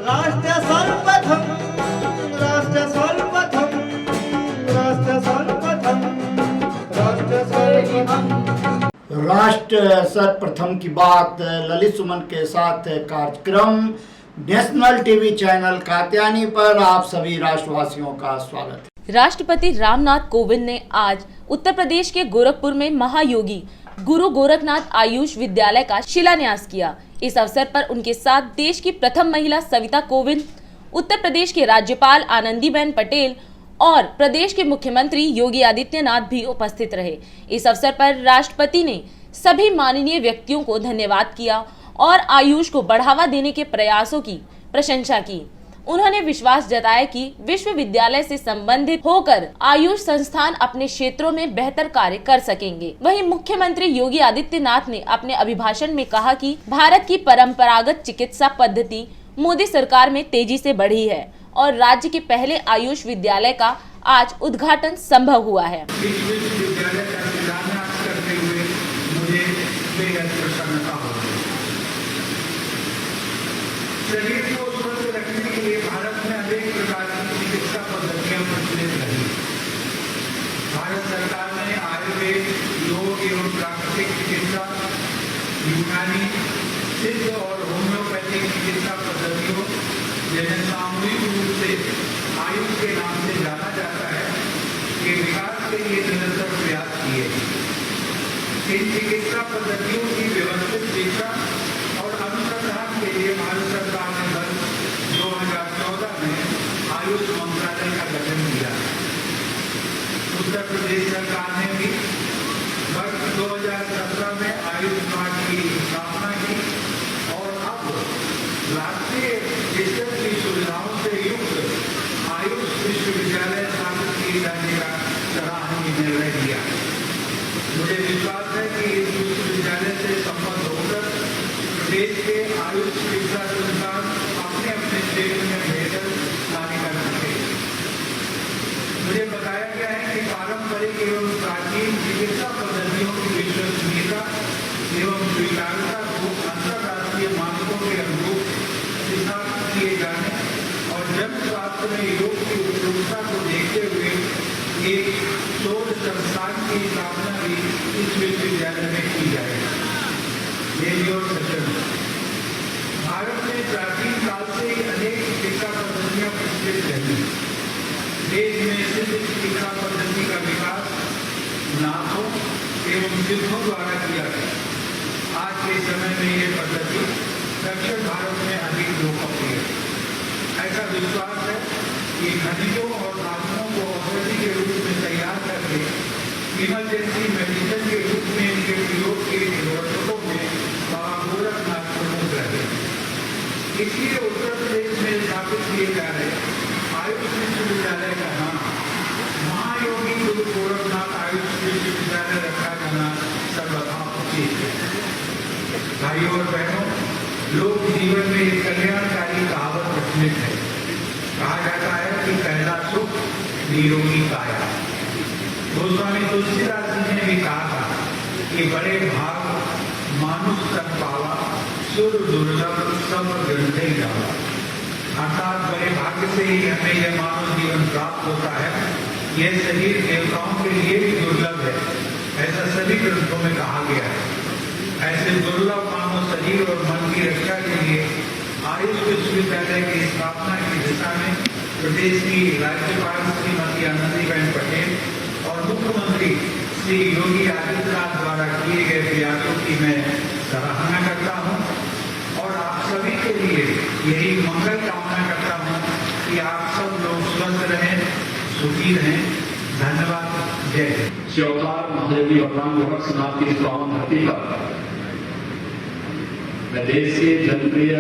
राष्ट्र सर्वप्रथम, राष्ट्र सर्वप्रथम, राष्ट्र सर्वप्रथम, राष्ट्र सर्वप्रथम। राष्ट्र सर्वप्रथम की बात ललित सुमन के साथ कार्यक्रम नेशनल टीवी चैनल कात्यायनी पर आप सभी राष्ट्रवासियों का स्वागत है। राष्ट्रपति रामनाथ कोविंद ने आज उत्तर प्रदेश के गोरखपुर में महायोगी गुरु गोरखनाथ आयुष विद्यालय का शिलान्यास किया। इस अवसर पर उनके साथ देश की प्रथम महिला सविता कोविंद, उत्तर प्रदेश के राज्यपाल आनंदीबेन पटेल और प्रदेश के मुख्यमंत्री योगी आदित्यनाथ भी उपस्थित रहे। इस अवसर पर राष्ट्रपति ने सभी माननीय व्यक्तियों को धन्यवाद किया और आयुष को बढ़ावा देने के प्रयासों की प्रशंसा की। उन्होंने विश्वास जताया कि विश्वविद्यालय से संबंधित होकर आयुष संस्थान अपने क्षेत्रों में बेहतर कार्य कर सकेंगे। वहीं मुख्यमंत्री योगी आदित्यनाथ ने अपने अभिभाषण में कहा कि भारत की परंपरागत चिकित्सा पद्धति मोदी सरकार में तेजी से बढ़ी है और राज्य के पहले आयुष विद्यालय का आज उद्घाटन संभव हुआ है। विश्वविद्यालय का शिलान्यास करते हुए मुझे बेहद प्रसन्नता हो रही है। शरीर को स्वस्थ रखने के लिए भारत में अनेक प्रकार की चिकित्सा पद्धतियां प्रचलित रही। भारत सरकार ने आयुर्वेद, योग एवं प्राकृतिक चिकित्सा, यूनानी, सिद्ध और होम्योपैथिक चिकित्सा पद्धतियों जिन्हें सामूहिक रूप से आयुष के नाम से जाना जाता है के विकास के लिए निरंतर प्रयास किए। इन चिकित्सा पद्धतियों की व्यवस्थित शिक्षा और अनुसंधान के लिए भारत सरकार ने वर्ष 2014 में आयुष मंत्रालय का गठन किया। उत्तर प्रदेश सरकार ने भी वर्ष 2017 में आयुष विभाग की स्थापना की और अब राष्ट्रीय स्तर की सुविधाओं से युक्त आयुष विश्वविद्यालय स्थापित किए जाने का सराहनीय निर्णय लिया। मुझे विश्वास है कि इस विश्वविद्यालय से संबद्ध होकर प्रदेश के आयुष चिकित्सा संस्थान अपने अपने क्षेत्र में बेहतर कार्य कर सके। मुझे बताया गया है कि पारंपरिक एवं प्राचीन चिकित्सा पद्धतियों की विश्वसनीयता एवं स्वीकार्यता को अंतर्राष्ट्रीय मानकों के अनुरूप स्थापित किए जाने और जन स्वास्थ्य में योग की उपयोगिता को देखते हुए एक शोध संस्थान की स्थापना भी इस विश्वविद्यालय में की जाएगी। देवी और सज्जन, भारत में प्राचीन काल से ही अनेक चिकित्सा पद्धतियां प्रचलित रही। देश में सिद्ध चिकित्सा पद्धति का विकास नाथों एवं सिद्धों द्वारा किया गया। आज के समय में ये पद्धति दक्षिण भारत में अधिक लोकप्रिय है। ऐसा विश्वास है कि खनिजों और धातुओं को औषधि के रूप में तैयार करके इमरजेंसी मेडिसिन के रूप में इनके प्रयोग के निवर्तकों में बाबा गोरखनाथ प्रमुख रहे। इसलिए उत्तर प्रदेश में स्थापित किए जा रहे आयुष विश्वविद्यालय का नाम महायोगी गुरु गोरखनाथ आयुष विश्वविद्यालय रखा जाना सर्वथा उचित है। भाइयों और बहनों, लोक जीवन में एक कल्याणकारी कहावत प्रचलित है। कहा जाता है कि पहला सुख निरोगी काया। गोस्वामी तुलसीदास जी ने भी कहा था कि बड़े भाग मानुष तक पावा, सुर दुर्लभ सब ग्रंथे जावा। अर्थात बड़े भाग्य से ही हमें यह मानव जीवन प्राप्त होता है। यह शरीर देवताओं के लिए भी दुर्लभ है, ऐसा सभी ग्रंथों में कहा गया है। ऐसे दुर्लभ मानव शरीर और मन की रक्षा के लिए आयुष विश्वविद्यालय की स्थापना की दिशा में प्रदेश की राज्यपाल श्रीमती आनंदीबेन पटेल और मुख्यमंत्री श्री योगी आदित्यनाथ द्वारा किए गए प्रयासों की मैं सराहना करता हूं और आप सभी के लिए यही मंगल कामना करता हूं कि आप सब लोग स्वस्थ रहें, सुखी रहें। धन्यवाद। जय हिंद। शिवकार महादेवी भगवान गोरखनाथ की पावन धरती पर मैं देश के जनप्रिय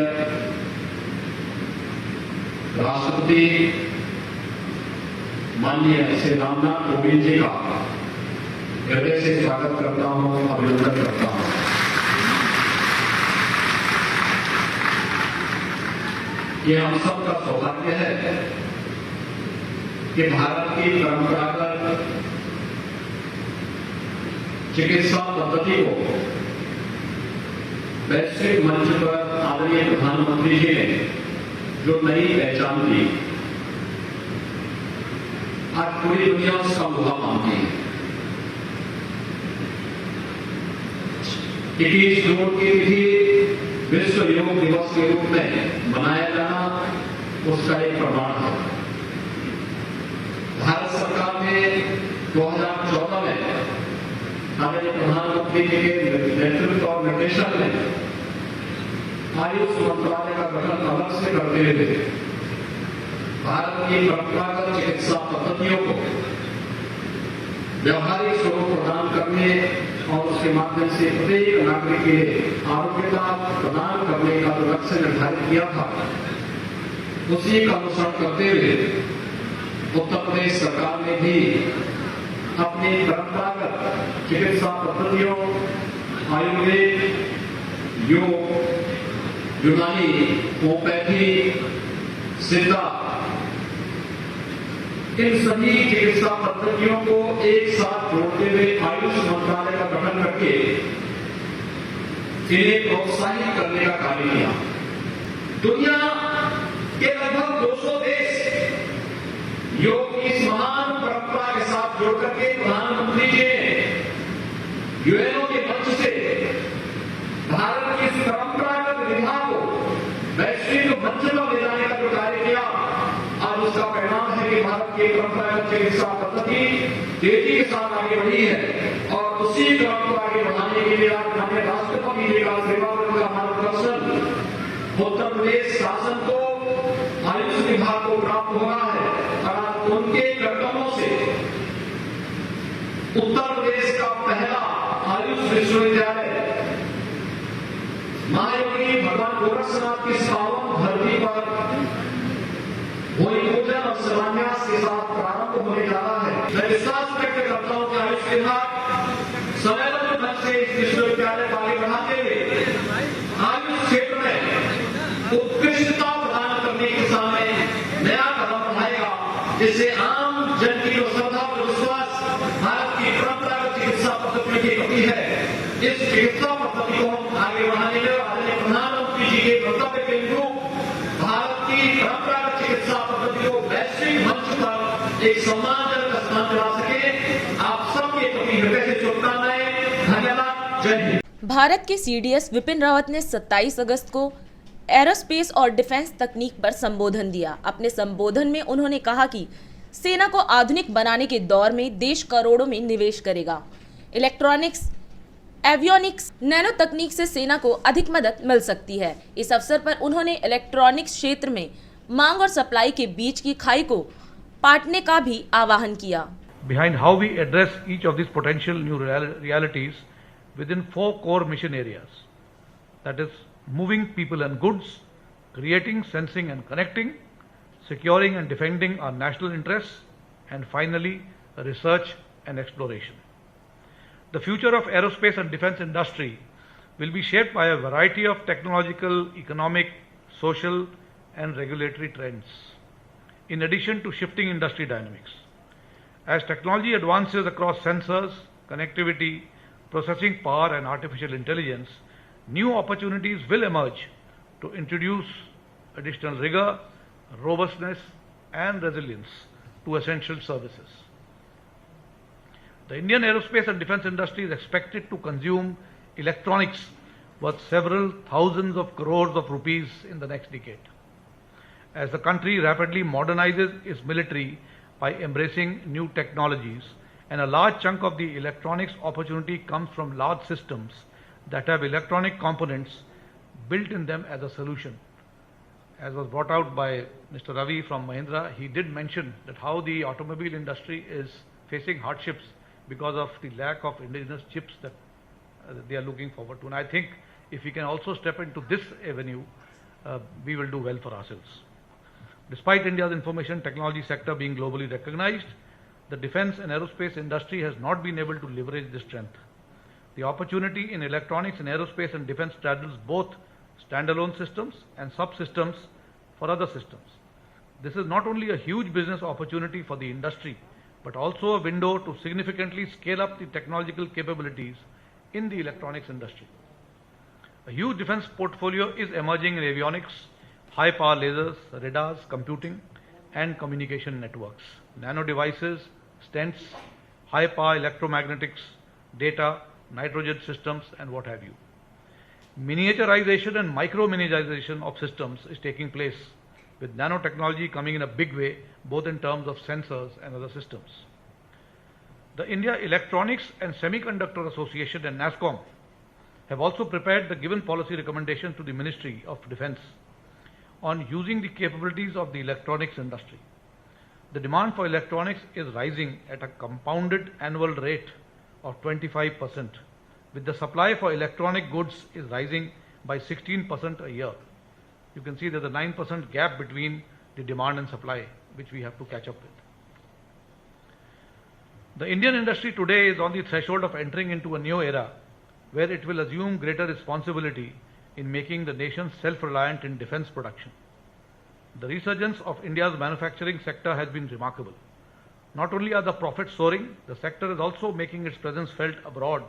राष्ट्रपति माननीय श्री रामनाथ कोविंद जी का हृदय से स्वागत करता हूं, अभिनंदन करता हूं। ये हम सब का सौभाग्य है कि भारत की परंपरागत चिकित्सा पद्धति को वैश्विक मंच पर आदरणीय प्रधानमंत्री जी ने जो नई पहचान दी, आज पूरी दुनिया उसका लोहा मानती है। 21 जून की तिथि विश्व योग दिवस के रूप में मनाया जाना उसका एक प्रमाण है। भारत सरकार ने 2014 में हमारे प्रधानमंत्री जी के नेतृत्व और निर्देशन में आयुष मंत्रालय का गठन अलग से करते हुए भारत की परंपरागत चिकित्सा पद्धतियों को व्यवहारिक स्वरूप प्रदान करने और उसके माध्यम से प्रत्येक नागरिक के लिए आरोग्यता प्रदान करने का जो लक्ष्य निर्धारित किया था, उसी का अनुसरण करते हुए उत्तर प्रदेश सरकार ने भी अपनी परंपरागत चिकित्सा पद्धतियों, आयुर्वेद, योग, यूनानी, होम्योपैथी, सिद्धा, इन सभी चिकित्सा पद्धतियों को एक साथ जोड़ते हुए आयुष मंत्रालय का गठन करके इन्हें प्रोत्साहित करने का कार्य किया। दुनिया के लगभग 200 देश योग की इस महान परंपरा के साथ जोड़ करके प्रधानमंत्री जी ने यूएनओ के मंच से भारत की इस परंपरागत विधा को वैश्विक मंच पर ले जाने का जो कार्य किया, आज उसका परिणाम है कि भारत की परंपरागत चिकित्सा पद्धति तेजी के साथ आगे बढ़ी है और उसी परंपरा आगे बढ़ाने के लिए आज हमारे राष्ट्रपति जी का सेवावृत्त का मार्गदर्शन उत्तर प्रदेश शासन को, आयुष विभाग को प्राप्त हुआ है और आज उनके कर्तव्यों से उत्तर प्रदेश का पहला आयुष विश्वविद्यालय महायोगी भगवान गोरक्षनाथ की पावन धरती पर भूमि पूजन और शिलान्यास के साथ प्रारंभ होने जा रहा है। मैं विश्वास व्यक्त करता हूं कि आयुष विभाग समयबद्ध ढंग से इस विश्वविद्यालय को आगे बढ़ाते हुए आयुष क्षेत्र में उत्कृष्टता प्रदान करने की दिशा में नया कदम बढ़ाएगा, जिससे आम जन की जो श्रद्धा और विश्वास भारत की परंपरागत चिकित्सा पद्धति के प्रति है, इस चिकित्सा पद्धति को हम आगे बढ़ाने में आदरणीय प्रधानमंत्री जी के कर्तव्य के अनुरूप भारत की परंपरागत चिकित्सा पद्धति को वैश्विक मंच पर एक सम्मानजनक स्थान दिला सके। आप सबके प्रति हृदय से शुभकामनाएं। धन्यवाद। जय हिंद। भारत के सीडीएस विपिन रावत ने 27 अगस्त को एरोस्पेस और डिफेंस तकनीक पर संबोधन दिया। अपने संबोधन में उन्होंने कहा कि सेना को आधुनिक बनाने के दौर में देश करोड़ों में निवेश करेगा। इलेक्ट्रॉनिक्स, एवियोनिक्स, नैनो तकनीक से सेना को अधिक मदद मिल सकती है। इस अवसर पर उन्होंने इलेक्ट्रॉनिक्स क्षेत्र में मांग और सप्लाई के बीच की खाई को पाटने का भी आह्वान किया। Behind how we address each of these potential new realities within 4 core mission areas, that is moving people and goods, creating, sensing and connecting, securing and defending our national interests, and finally research and exploration. The future of aerospace and defense industry will be shaped by a variety of technological, economic, social and regulatory trends, in addition to shifting industry dynamics. As technology advances across sensors, connectivity, processing power and artificial intelligence, new opportunities will emerge to introduce additional rigor, robustness and resilience to essential services. The Indian aerospace and defense industry is expected to consume electronics worth several thousands of crores of rupees in the next decade, as the country rapidly modernizes its military by embracing new technologies, and a large chunk of the electronics opportunity comes from large systems that have electronic components built in them as a solution. As was brought out by Mr. Ravi from Mahindra, he did mention that how the automobile industry is facing hardships because of the lack of indigenous chips that they are looking forward to. And I think if we can also step into this avenue, we will do well for ourselves. Despite India's information technology sector being globally recognized, the defense and aerospace industry has not been able to leverage this strength. The opportunity in electronics and aerospace and defense straddles both standalone systems and subsystems for other systems. This is not only a huge business opportunity for the industry, but also a window to significantly scale up the technological capabilities in the electronics industry. A huge defense portfolio is emerging in avionics, high-power lasers, radars, computing, and communication networks, nano devices, stents, high-power electromagnetics, data, nitrogen systems, and what have you. Miniaturization and micro-miniaturization of systems is taking place, with nanotechnology coming in a big way, both in terms of sensors and other systems. The India Electronics and Semiconductor Association and NASSCOM have also prepared the given policy recommendation to the Ministry of Defence on using the capabilities of the electronics industry. The demand for electronics is rising at a compounded annual rate of 25%, with the supply for electronic goods is rising by 16% a year. You can see there's a 9% gap between the demand and supply, which we have to catch up with. The Indian industry today is on the threshold of entering into a new era where it will assume greater responsibility in making the nation self-reliant in defense production. The resurgence of India's manufacturing sector has been remarkable. Not only are the profits soaring, the sector is also making its presence felt abroad,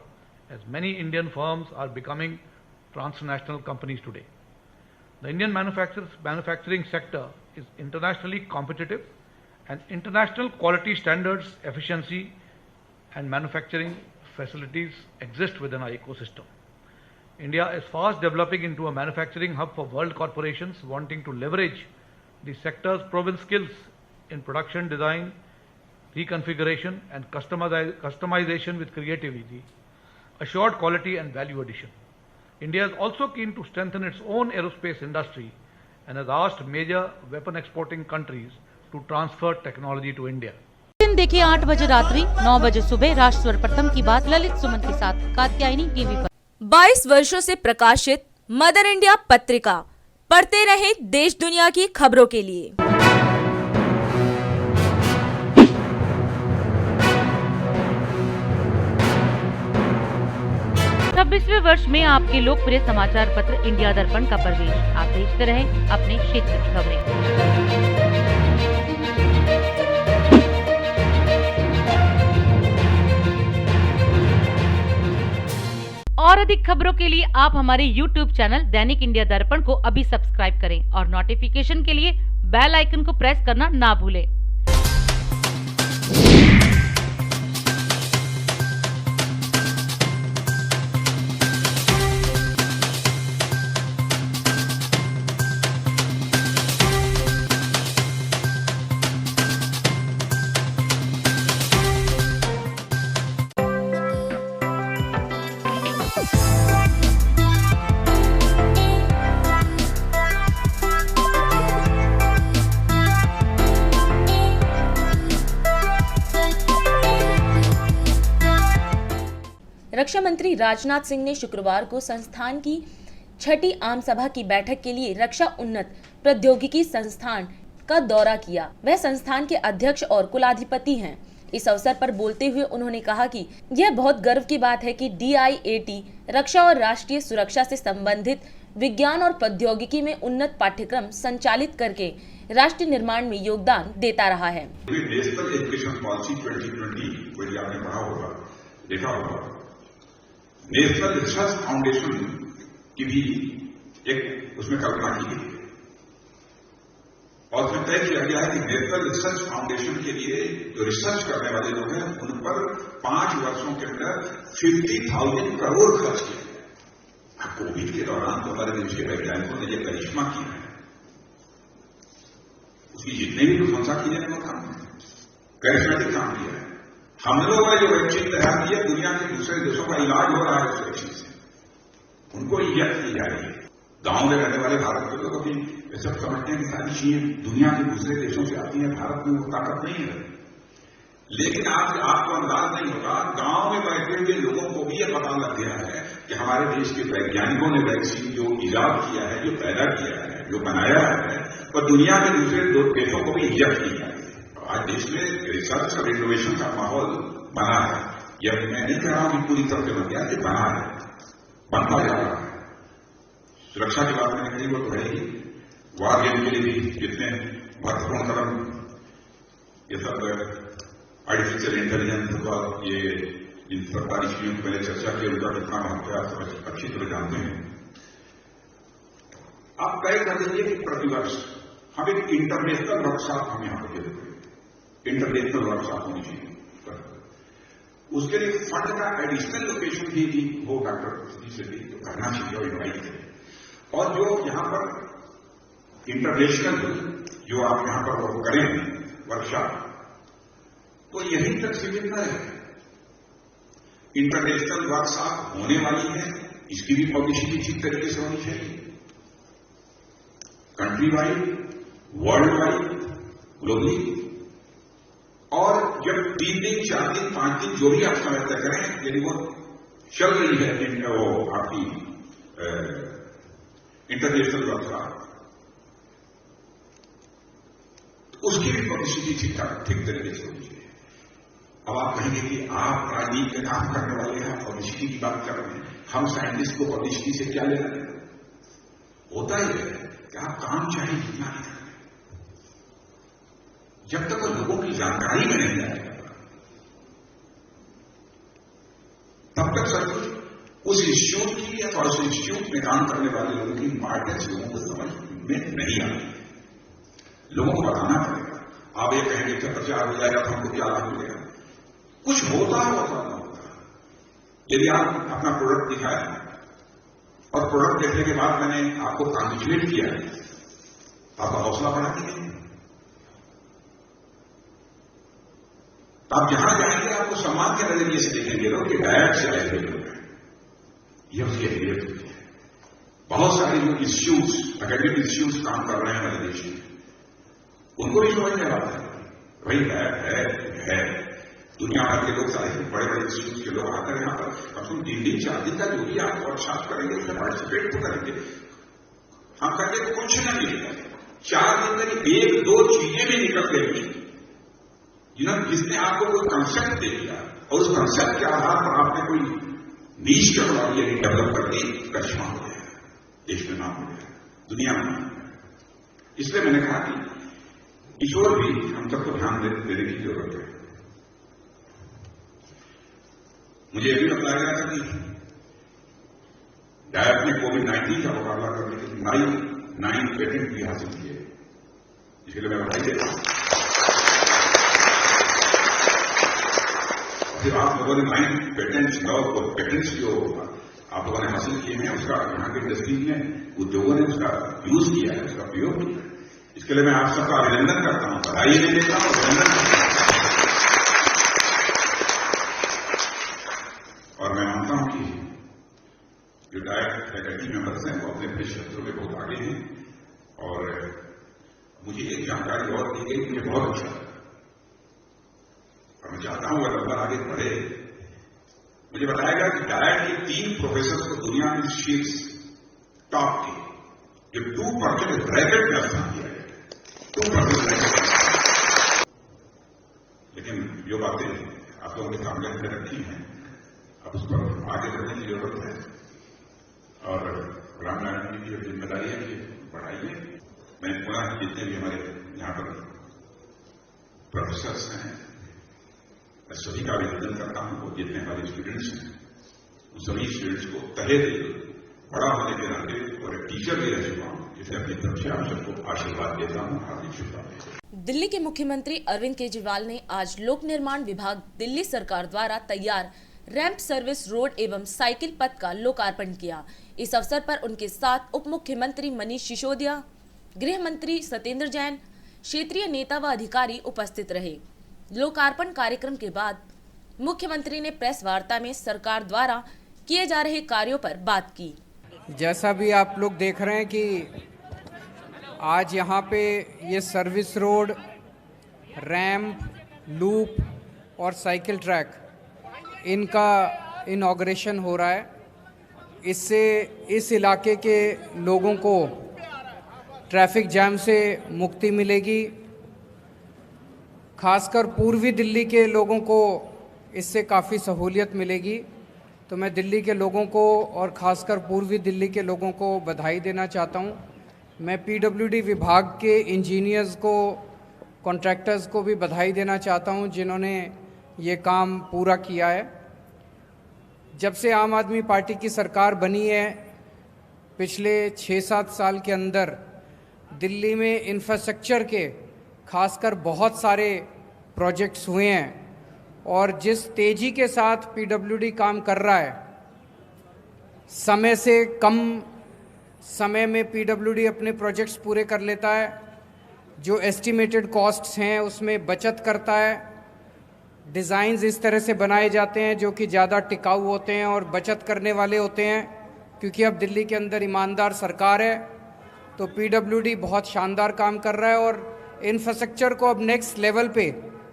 as many Indian firms are becoming transnational companies today. The Indian manufacturing sector is internationally competitive, and international quality standards, efficiency, and manufacturing facilities exist within our ecosystem. India is fast developing into a manufacturing hub for world corporations wanting to leverage the sector's proven skills in production design, reconfiguration, and customization with creativity, assured quality and value addition. India is also keen to strengthen its own aerospace industry and has asked major weapon exporting countries to transfer technology to India. दिन देखिए 8 बजे रात्रि 9 बजे सुबह राष्ट्र प्रथम की बात ललित सुमन के साथ कात्यायनी टीवी पर। 22 वर्षों से प्रकाशित मदर इंडिया पत्रिका, पढ़ते रहे देश दुनिया की खबरों के लिए। 26वें वर्ष में आपके लोकप्रिय समाचार पत्र इंडिया दर्पण का प्रवेश। आप देखते रहे अपने क्षेत्र की खबरें। और अधिक खबरों के लिए आप हमारे YouTube चैनल दैनिक इंडिया दर्पण को अभी सब्सक्राइब करें और नोटिफिकेशन के लिए बेल आइकन को प्रेस करना ना भूलें। रक्षा मंत्री राजनाथ सिंह ने शुक्रवार को संस्थान की 6ठी आम सभा की बैठक के लिए रक्षा उन्नत प्रौद्योगिकी संस्थान का दौरा किया। वह संस्थान के अध्यक्ष और कुलाधिपति हैं। इस अवसर पर बोलते हुए उन्होंने कहा कि यह बहुत गर्व की बात है कि DIAT रक्षा और राष्ट्रीय सुरक्षा से संबंधित विज्ञान और प्रौद्योगिकी में उन्नत पाठ्यक्रम संचालित करके राष्ट्र निर्माण में योगदान देता रहा है। नेशनल एजुकेशन पॉलिसी 2020 को आपने पढ़ा होगा, देखा होगा। नेशनल रिसर्च फाउंडेशन की भी एक उसमें कल्पना की गई है और फिर तय किया गया है कि नेशनल रिसर्च फाउंडेशन के लिए जो रिसर्च करने वाले लोग हैं उन पर 5 वर्षों के अंदर 50,000 करोड़ खर्च किए। कोविड के दौरान तो हमारे देश के वैज्ञानिकों ने यह करिश्मा किया है, उसकी जितने भी प्रशंसा की जाए वो काम करिश्मेटिक काम किया है। हम लोगों ने जो वैक्सीन तैयार किया, दुनिया के दूसरे देशों का इलाज हो रहा है उस वैक्सीन से, उनको इंजेक्ट की जा रही है। गांव में रहने वाले भारत के लोग भी सब समझते हैं कि सारी चीजें दुनिया के दूसरे देशों से आती हैं, भारत में वो ताकत नहीं है। लेकिन आज आपको अंदाज नहीं होगा, गांव में बैठे हुए लोगों को भी यह पता लग गया है कि हमारे देश के वैज्ञानिकों ने वैक्सीन जो इजाद किया है, जो पैदा किया है, जो बनाया है, और दुनिया के दूसरे देशों को भी इंजेक्ट किया है। आज देश में रिसर्च और इनोवेशन का माहौल बना है। यह मैं नहीं कह रहा हूं कि पूरी तरह से बन गया, ये बना है, बनता जा रहा है। सुरक्षा की बात मैंने कही वो तो है ही, वार गेम के लिए भी जितने महत्वपूर्ण कदम ये सब आर्टिफिशियल इंटेलिजेंस और ये इन सरकारी चीजों की पहले चर्चा की, उनका कितना महत्व है आप अच्छी तरह जानते हैं। आप तय कर दीजिए कि प्रतिवर्ष हम एक इंटरनेशनल वर्कशॉप हम यहां पर दे देंगे, इंटरनेशनल वर्कशॉप होनी चाहिए। उसके लिए फंड का एडिशनल लोकेशन भी हो डॉक्टर से भी तो करना चाहिए और इन्वाइट करें। और जो यहां पर इंटरनेशनल जो आप यहां पर वो करेंगे वर्कशॉप, तो यहीं तक सीमित न है। इंटरनेशनल वर्कशॉप होने वाली है, इसकी भी पब्लिसिटी ठीक तरीके से होनी चाहिए, country wide, world wide, globally. और जब 3 दिन 4 दिन 5 दिन जो भी आप समय तय करें, यदि वो चल रही है वो आपकी इंटरनेशनल वर्कशॉप, तो उसकी भी पब्लिसिटी ठीक तरीके से होनी चाहिए। अब आप कहेंगे कि आप राजनीति का काम करने वाले हैं, पब्लिसिटी की बात कर रहे हैं, हम साइंटिस्ट को पब्लिसिटी से क्या लेना है? होता ही है कि आप काम चाहे जितना है, जब तक वो लोगों की जानकारी में नहीं आएगा तब तक सब कुछ उस इंस्टीट्यूट की या उस इंस्टीट्यूट में काम करने वाले लोगों की इंपॉर्टेंस लोगों को समझ में नहीं आती। लोगों को बताना पड़ेगा। आप ये कहेंगे कि प्रचार हो जाएगा तो हमको क्या लाभ मिलेगा? कुछ होता है, होता ना होता। यदि आप अपना प्रोडक्ट दिखाए और प्रोडक्ट देखने के बाद मैंने आपको कॉन्ग्रेचुलेट किया है, आपका हौसला बढ़ा कि नहीं? आप जहां जाएंगे आपको सम्मान के नजरिए से देखेंगे लोग कि डायरेक्ट से आए हुए लोग हैं, ये उसकी अहमियत होती है। बहुत सारे जो इंस्टीट्यूट्स, एकेडमिक इंस्टीट्यूट्स काम कर रहे हैं हमारे देश में, उनको भी समझ में आता है वही है। दुनिया भर के लोग सारे बड़े बड़े इंस्टीट्यूट के लोग आकर यहां पर अब तुम 3 दिन 4 दिन का जो भी आप वर्कशॉप करेंगे उसमें पार्टिसिपेट तो करेंगे। हम करके कुछ न मिलेगा, 4 दिन में 1-2 चीजें भी निकल गई जिसने आपको कोई कंसेप्ट दे दिया और उस कंसेप्ट के आधार पर आपने कोई नीश टेक्नोलॉजी यानी डेवलप करके करिश्मा हो गया, देश में नाम हो गया, दुनिया में नाम हो गया। इसलिए मैंने कहा कि इस ओर भी हम सबको ध्यान देने की जरूरत है। मुझे यह भी बताया गया था कि डायरेक्ट ने कोविड-19 का मुकाबला करने के लिए 9 पेटेंट भी हासिल किए, इसके लिए मैं बधाई देता हूं। फिर आप लोगों ने 9 पेटेंट्स जो आप लोगों ने हासिल किए हैं, उसका यहाँ के इंडस्ट्री ने, उद्योगों ने उसका यूज किया है, उसका प्रयोग किया है। इसके लिए मैं आप सबका अभिनंदन करता हूं, बधाई भी देता हूं, अभिनंदन करता हूं। और मैं मानता हूं कि जो डायरेक्ट फैकल्टी मेंबर्स हैं वो अपने अपने क्षेत्रों में बहुत आगे हैं। और मुझे एक जानकारी और दी गई, मुझे बहुत अच्छा लगा और मैं चाहता हूं अगर नंबर आगे बढ़े। मुझे बताया गया कि डायरेक्ट के 3 प्रोफेसर को दुनिया में शीर्ष टॉप की जो 2% ब्रैकेट में स्थान दिया गया, 2% ब्रैकेट। लेकिन जो बातें आप लोगों के सामने में रखी हैं, अब उस पर आगे बढ़ने की जरूरत है और रामनारायण जी की जो जिम्मेदारी है कि बढ़ाइए। मैं पुनः जितने भी हमारे यहां पर प्रोफेसर्स हैं, मैं सभी का अभिनंदन करता हूं। वो जितने हमारे स्टूडेंट्स हैं, उन सभी स्टूडेंट्स को तहे दिल बड़ा होने के नाते और एक टीचर भी रह चुका हूं, इसलिए अपनी तरफ से आप सबको आशीर्वाद देता हूं, हार्दिक शुभकामनाएं। दिल्ली के मुख्यमंत्री अरविंद केजरीवाल ने आज लोक निर्माण विभाग दिल्ली सरकार द्वारा तैयार रैंप सर्विस रोड एवं साइकिल पथ का लोकार्पण किया। इस अवसर पर उनके साथ उप मुख्यमंत्री मनीष सिसोदिया, गृह मंत्री सत्येंद्र जैन, क्षेत्रीय नेता व अधिकारी उपस्थित रहे। लोकार्पण कार्यक्रम के बाद मुख्यमंत्री ने प्रेस वार्ता में सरकार द्वारा किए जा रहे कार्यों पर बात की। जैसा भी आप लोग देख रहे हैं कि आज यहाँ पे ये सर्विस रोड, रैंप, लूप और साइकिल ट्रैक, इनका इनॉग्रेशन हो रहा है। इससे इस इलाके के लोगों को ट्रैफिक जैम से मुक्ति मिलेगी। खासकर पूर्वी दिल्ली के लोगों को इससे काफ़ी सहूलियत मिलेगी। तो मैं दिल्ली के लोगों को और ख़ासकर पूर्वी दिल्ली के लोगों को बधाई देना चाहता हूं। मैं पीडब्ल्यूडी विभाग के इंजीनियर्स को, कॉन्ट्रैक्टर्स को भी बधाई देना चाहता हूं जिन्होंने ये काम पूरा किया है। जब से आम आदमी पार्टी की सरकार बनी है, पिछले 6-7 साल के अंदर दिल्ली में इंफ्रास्ट्रक्चर के खासकर बहुत सारे प्रोजेक्ट्स हुए हैं और जिस तेज़ी के साथ पीडब्ल्यूडी काम कर रहा है, समय से कम समय में पीडब्ल्यूडी अपने प्रोजेक्ट्स पूरे कर लेता है, जो एस्टिमेटेड कॉस्ट्स हैं उसमें बचत करता है, डिज़ाइंस इस तरह से बनाए जाते हैं जो कि ज़्यादा टिकाऊ होते हैं और बचत करने वाले होते हैं, क्योंकि अब दिल्ली के अंदर ईमानदार सरकार है। तो पीडब्ल्यूडी बहुत शानदार काम कर रहा है और इंफ्रास्ट्रक्चर को अब नेक्स्ट लेवल पे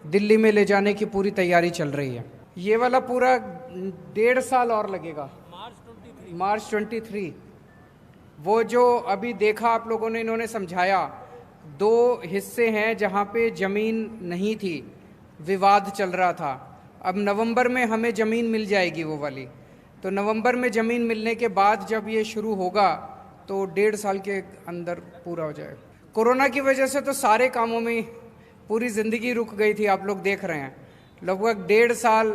दिल्ली में ले जाने की पूरी तैयारी चल रही है। ये वाला पूरा 1.5 साल और लगेगा, मार्च 23। वो जो अभी देखा आप लोगों ने, इन्होंने समझाया, 2 हिस्से हैं जहाँ पे ज़मीन नहीं थी, विवाद चल रहा था। अब नवंबर में हमें ज़मीन मिल जाएगी वो वाली, तो नवंबर में ज़मीन मिलने के बाद जब ये शुरू होगा तो 1.5 साल के अंदर पूरा हो जाएगा। कोरोना की वजह से तो सारे कामों में पूरी ज़िंदगी रुक गई थी, आप लोग देख रहे हैं। लगभग 1.5 साल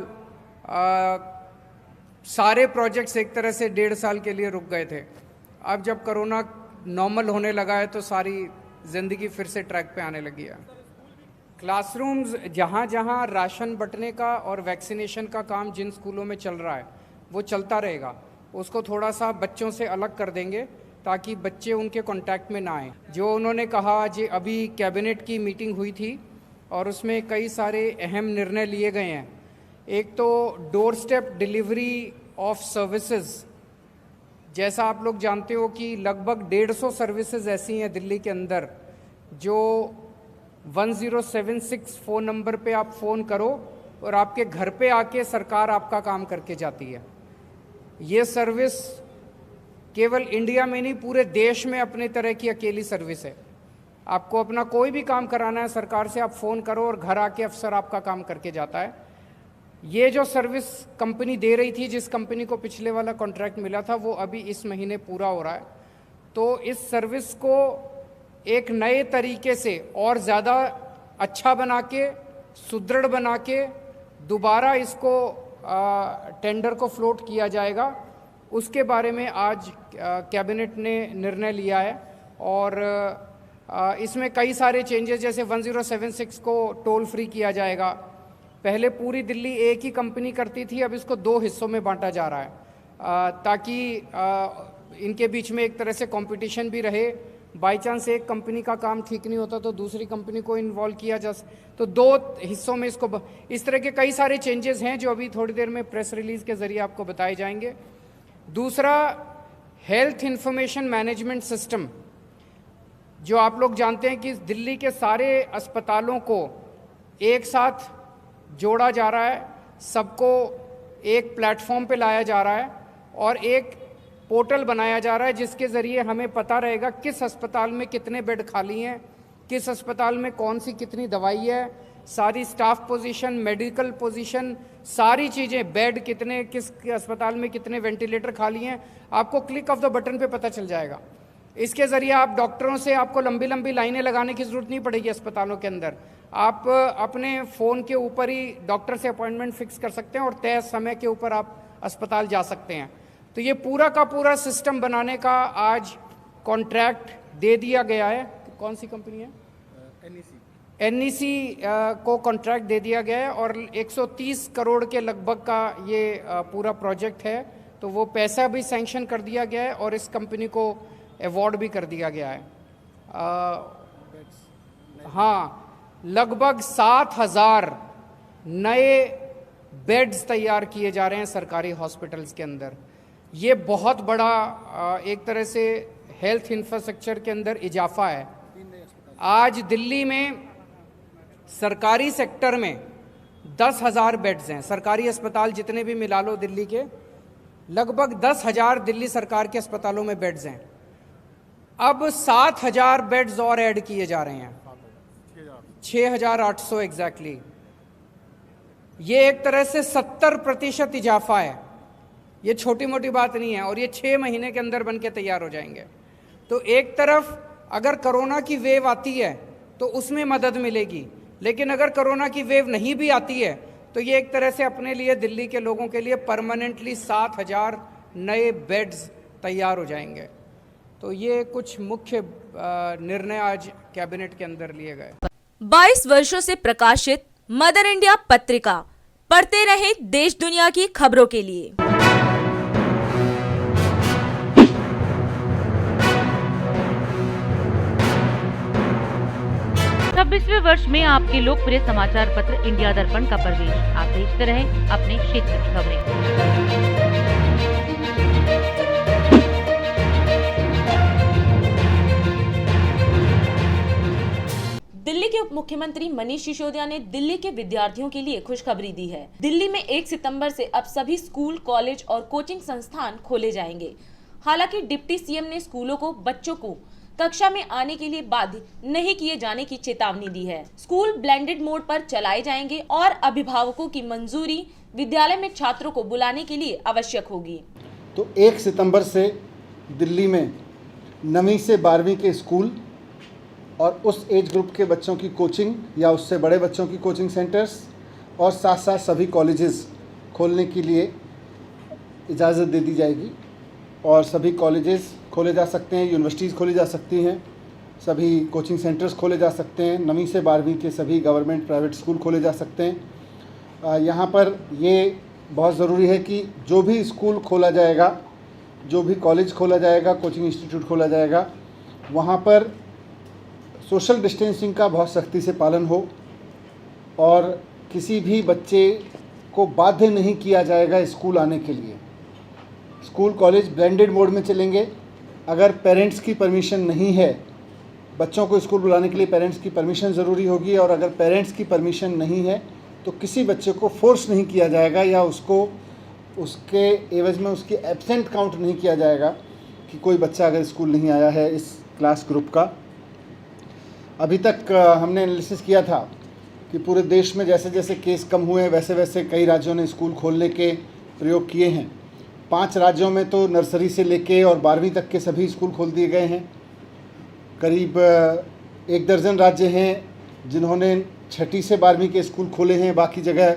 सारे प्रोजेक्ट्स एक तरह से 1.5 साल के लिए रुक गए थे। अब जब कोरोना नॉर्मल होने लगा है तो सारी ज़िंदगी फिर से ट्रैक पे आने लगी है। क्लासरूम्स जहाँ जहाँ राशन बंटने का और वैक्सीनेशन का काम जिन स्कूलों में चल रहा है वो चलता रहेगा। उसको थोड़ा सा बच्चों से अलग कर देंगे ताकि बच्चे उनके कांटेक्ट में ना आए। जो उन्होंने कहा, जी अभी कैबिनेट की मीटिंग हुई थी और उसमें कई सारे अहम निर्णय लिए गए हैं। एक तो door step delivery of services, जैसा आप लोग जानते हो कि लगभग 150 सर्विसेज ऐसी हैं दिल्ली के अंदर जो 1076 फ़ोन नंबर पे आप फ़ोन करो और आपके घर पे आके सरकार आपका काम करके जाती है। ये सर्विस केवल इंडिया में नहीं, पूरे देश में अपने तरह की अकेली सर्विस है। आपको अपना कोई भी काम कराना है सरकार से, आप फ़ोन करो और घर आके अफसर आपका काम करके जाता है। ये जो सर्विस कंपनी दे रही थी, जिस कंपनी को पिछले वाला कॉन्ट्रैक्ट मिला था, वो अभी इस महीने पूरा हो रहा है। तो इस सर्विस को एक नए तरीके से और ज़्यादा अच्छा बना के, सुदृढ़ बना के दोबारा इसको टेंडर को फ्लोट किया जाएगा। उसके बारे में आज कैबिनेट ने निर्णय लिया है और इसमें कई सारे चेंजेस, जैसे 1076 को टोल फ्री किया जाएगा। पहले पूरी दिल्ली एक ही कंपनी करती थी, अब इसको 2 हिस्सों में बांटा जा रहा है ताकि इनके बीच में एक तरह से कंपटीशन भी रहे। बाई चांस एक कंपनी का काम ठीक नहीं होता तो दूसरी कंपनी को इन्वॉल्व किया जा, तो 2 हिस्सों में इसको, इस तरह के कई सारे चेंजेस हैं जो अभी थोड़ी देर में प्रेस रिलीज के जरिए आपको बताए जाएंगे। दूसरा, हेल्थ इंफॉर्मेशन मैनेजमेंट सिस्टम, जो आप लोग जानते हैं कि दिल्ली के सारे अस्पतालों को एक साथ जोड़ा जा रहा है, सबको एक प्लेटफॉर्म पे लाया जा रहा है और एक पोर्टल बनाया जा रहा है जिसके ज़रिए हमें पता रहेगा किस अस्पताल में कितने बेड खाली हैं, किस अस्पताल में कौन सी कितनी दवाई है, सारी स्टाफ पोजीशन, मेडिकल पोजीशन, सारी चीज़ें, बेड कितने, किस अस्पताल में कितने वेंटिलेटर खाली हैं, आपको क्लिक ऑफ द बटन पे पता चल जाएगा। इसके ज़रिए आप डॉक्टरों से, आपको लंबी लंबी लाइनें लगाने की ज़रूरत नहीं पड़ेगी अस्पतालों के अंदर। आप अपने फ़ोन के ऊपर ही डॉक्टर से अपॉइंटमेंट फिक्स कर सकते हैं और तय समय के ऊपर आप अस्पताल जा सकते हैं। तो ये पूरा का पूरा सिस्टम बनाने का आज कॉन्ट्रैक्ट दे दिया गया है। कौन सी कंपनी है? NEC को कॉन्ट्रैक्ट दे दिया गया है और 130 करोड़ के लगभग का ये पूरा प्रोजेक्ट है। तो वो पैसा भी सैंक्शन कर दिया गया है और इस कंपनी को अवार्ड भी कर दिया गया है। हाँ, लगभग 7,000 नए बेड्स तैयार किए जा रहे हैं सरकारी हॉस्पिटल्स के अंदर। ये बहुत बड़ा एक तरह से हेल्थ इंफ्रास्ट्रक्चर के अंदर इजाफा है। आज दिल्ली में सरकारी सेक्टर में 10,000 बेड्स हैं। सरकारी अस्पताल जितने भी मिला लो दिल्ली के, लगभग 10,000 दिल्ली सरकार के अस्पतालों में बेड्स हैं। अब 7,000 बेड्स और ऐड किए जा रहे हैं, 6,800 एग्जैक्टली। ये एक तरह से 70% इजाफा है। ये छोटी मोटी बात नहीं है और ये 6 महीने के अंदर बन के तैयार हो जाएंगे। तो एक तरफ अगर कोरोना की वेव आती है तो उसमें मदद मिलेगी, लेकिन अगर कोरोना की वेव नहीं भी आती है तो ये एक तरह से अपने लिए, दिल्ली के लोगों के लिए परमानेंटली 7,000 नए बेड्स तैयार हो जाएंगे। तो ये कुछ मुख्य निर्णय आज कैबिनेट के अंदर लिए गए। 22 वर्षों से प्रकाशित मदर इंडिया पत्रिका पढ़ते रहे देश दुनिया की खबरों के लिए। 26वें वर्ष में आपके लोकप्रिय समाचार पत्र इंडिया दर्पण का प्रवेश। आप देखते रहें अपने क्षेत्र की खबरें। दिल्ली के उप मुख्यमंत्री मनीष सिसोदिया ने दिल्ली के विद्यार्थियों के लिए खुशखबरी दी है। दिल्ली में 1 सितंबर से अब सभी स्कूल, कॉलेज और कोचिंग संस्थान खोले जाएंगे। हालांकि डिप्टी सीएम ने स्कूलों को बच्चों को कक्षा में आने के लिए बाध्य नहीं किए जाने की चेतावनी दी है। स्कूल ब्लेंडेड मोड पर चलाए जाएंगे और अभिभावकों की मंजूरी विद्यालय में छात्रों को बुलाने के लिए आवश्यक होगी। तो 1 सितंबर से दिल्ली में 9वीं से 12वीं के स्कूल और उस एज ग्रुप के बच्चों की कोचिंग या उससे बड़े बच्चों की कोचिंग सेंटर्स और साथ साथ सभी कॉलेजेस खोलने के लिए इजाज़त दे दी जाएगी और सभी कॉलेजेस खोले जा सकते हैं, यूनिवर्सिटीज़ खोली जा सकती हैं, सभी कोचिंग सेंटर्स खोले जा सकते हैं, 9वीं से 12वीं के सभी गवर्नमेंट प्राइवेट स्कूल खोले जा सकते हैं। यहाँ पर ये बहुत ज़रूरी है कि जो भी स्कूल खोला जाएगा, जो भी कॉलेज खोला जाएगा, कोचिंग इंस्टीट्यूट खोला जाएगा, वहाँ पर सोशल डिस्टेंसिंग का बहुत सख्ती से पालन हो और किसी भी बच्चे को बाध्य नहीं किया जाएगा स्कूल आने के लिए। स्कूल कॉलेज ब्लेंडेड मोड में चलेंगे। अगर पेरेंट्स की परमिशन नहीं है, बच्चों को स्कूल बुलाने के लिए पेरेंट्स की परमिशन ज़रूरी होगी और अगर पेरेंट्स की परमिशन नहीं है तो किसी बच्चे को फोर्स नहीं किया जाएगा या उसको उसके एवज में उसकी एब्सेंट काउंट नहीं किया जाएगा कि कोई बच्चा अगर स्कूल नहीं आया है इस क्लास ग्रुप का। अभी तक हमने एनालिसिस किया था कि पूरे देश में जैसे जैसे केस कम हुए वैसे वैसे कई राज्यों ने स्कूल खोलने के प्रयोग किए हैं। 5 राज्यों में तो नर्सरी से लेके और 12वीं तक के सभी स्कूल खोल दिए गए हैं। करीब 1 दर्जन राज्य हैं जिन्होंने 6ठी से 12वीं के स्कूल खोले हैं, बाकी जगह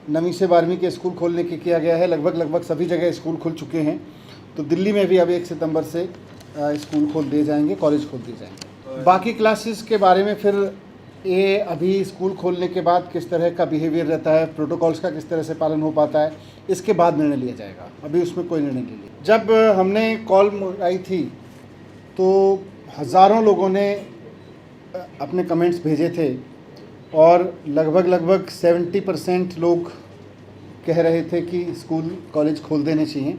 9वीं से 12वीं के स्कूल खोलने के किया गया है। लगभग सभी जगह स्कूल खुल चुके हैं। तो दिल्ली में भी अब 1 सितंबर से स्कूल खोल दिए जाएंगे, कॉलेज खोल दिए जाएंगे। बाकी क्लासेस के बारे में फिर ये अभी स्कूल खोलने के बाद किस तरह का बिहेवियर रहता है, प्रोटोकॉल्स का किस तरह से पालन हो पाता है, इसके बाद निर्णय लिया जाएगा। अभी उसमें कोई निर्णय नहीं लिया। जब हमने कॉल आई थी तो हज़ारों लोगों ने अपने कमेंट्स भेजे थे और लगभग 70% लोग कह रहे थे कि स्कूल कॉलेज खोल देने चाहिए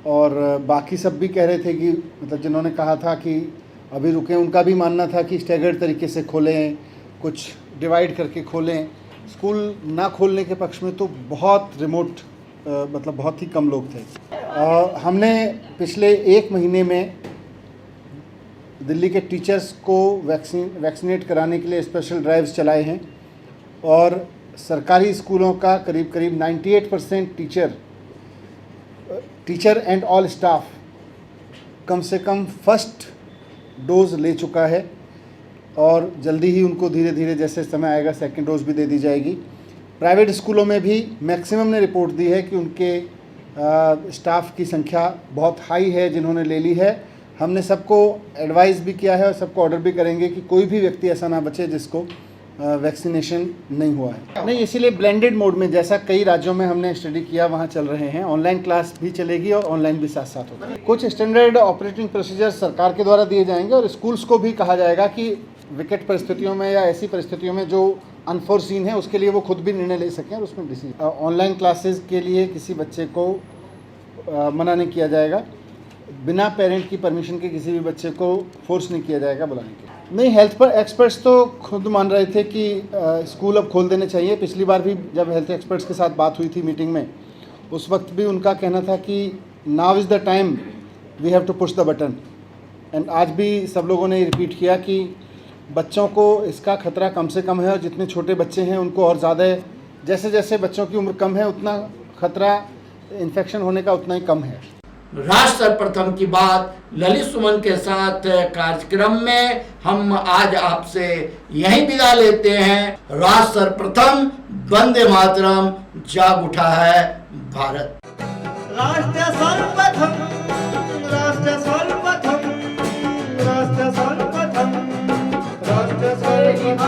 और बाकी सब भी कह रहे थे कि मतलब जिन्होंने कहा था कि अभी रुकें, उनका भी मानना था कि स्टैगर्ड तरीके से खोलें, कुछ डिवाइड करके खोलें। स्कूल ना खोलने के पक्ष में तो बहुत रिमोट मतलब बहुत ही कम लोग थे। हमने पिछले 1 महीने में दिल्ली के टीचर्स को वैक्सीनेट कराने के लिए स्पेशल ड्राइव्स चलाए हैं और सरकारी स्कूलों का करीब 98% टीचर एंड ऑल स्टाफ कम से कम फर्स्ट डोज ले चुका है और जल्दी ही उनको धीरे धीरे जैसे समय आएगा सेकंड डोज भी दे दी जाएगी। प्राइवेट स्कूलों में भी मैक्सिमम ने रिपोर्ट दी है कि उनके स्टाफ की संख्या बहुत हाई है जिन्होंने ले ली है। हमने सबको एडवाइस भी किया है और सबको ऑर्डर भी करेंगे कि कोई भी व्यक्ति ऐसा ना बचे जिसको वैक्सीनेशन नहीं हुआ है। नहीं, इसीलिए ब्लेंडेड मोड में जैसा कई राज्यों में हमने स्टडी किया वहाँ चल रहे हैं। ऑनलाइन क्लास भी चलेगी और ऑनलाइन भी साथ साथ होगा। कुछ स्टैंडर्ड ऑपरेटिंग प्रोसीजर सरकार के द्वारा दिए जाएंगे और स्कूल्स को भी कहा जाएगा कि विकट परिस्थितियों में या ऐसी परिस्थितियों में जो अनफोर्सीन है उसके लिए वो खुद भी निर्णय ले सकें और उसमें डिसीजन। ऑनलाइन क्लासेस के लिए किसी बच्चे को मना नहीं किया जाएगा, बिना पेरेंट की परमिशन के किसी भी बच्चे को फोर्स नहीं किया जाएगा बुलाने के लिए। नहीं, हेल्थ पर एक्सपर्ट्स तो खुद मान रहे थे कि स्कूल अब खोल देने चाहिए। पिछली बार भी जब हेल्थ एक्सपर्ट्स के साथ बात हुई थी मीटिंग में, उस वक्त भी उनका कहना था कि now is the time we have to push the button. And आज भी सब लोगों ने रिपीट किया कि बच्चों को इसका खतरा कम से कम है और जितने छोटे बच्चे हैं उनको और ज़्यादा है। जैसे जैसे बच्चों की उम्र कम है उतना खतरा इन्फेक्शन होने का उतना ही कम है। राष्ट्र सर्वप्रथम की बात ललित सुमन के साथ कार्यक्रम में हम आज आपसे यही विदा लेते हैं। राष्ट्र सर्वप्रथम, वंदे मातरम, जाग उठा है भारत। राष्ट्र सर्वप्रथम, राष्ट्र सर्वप्रथम। से ही हम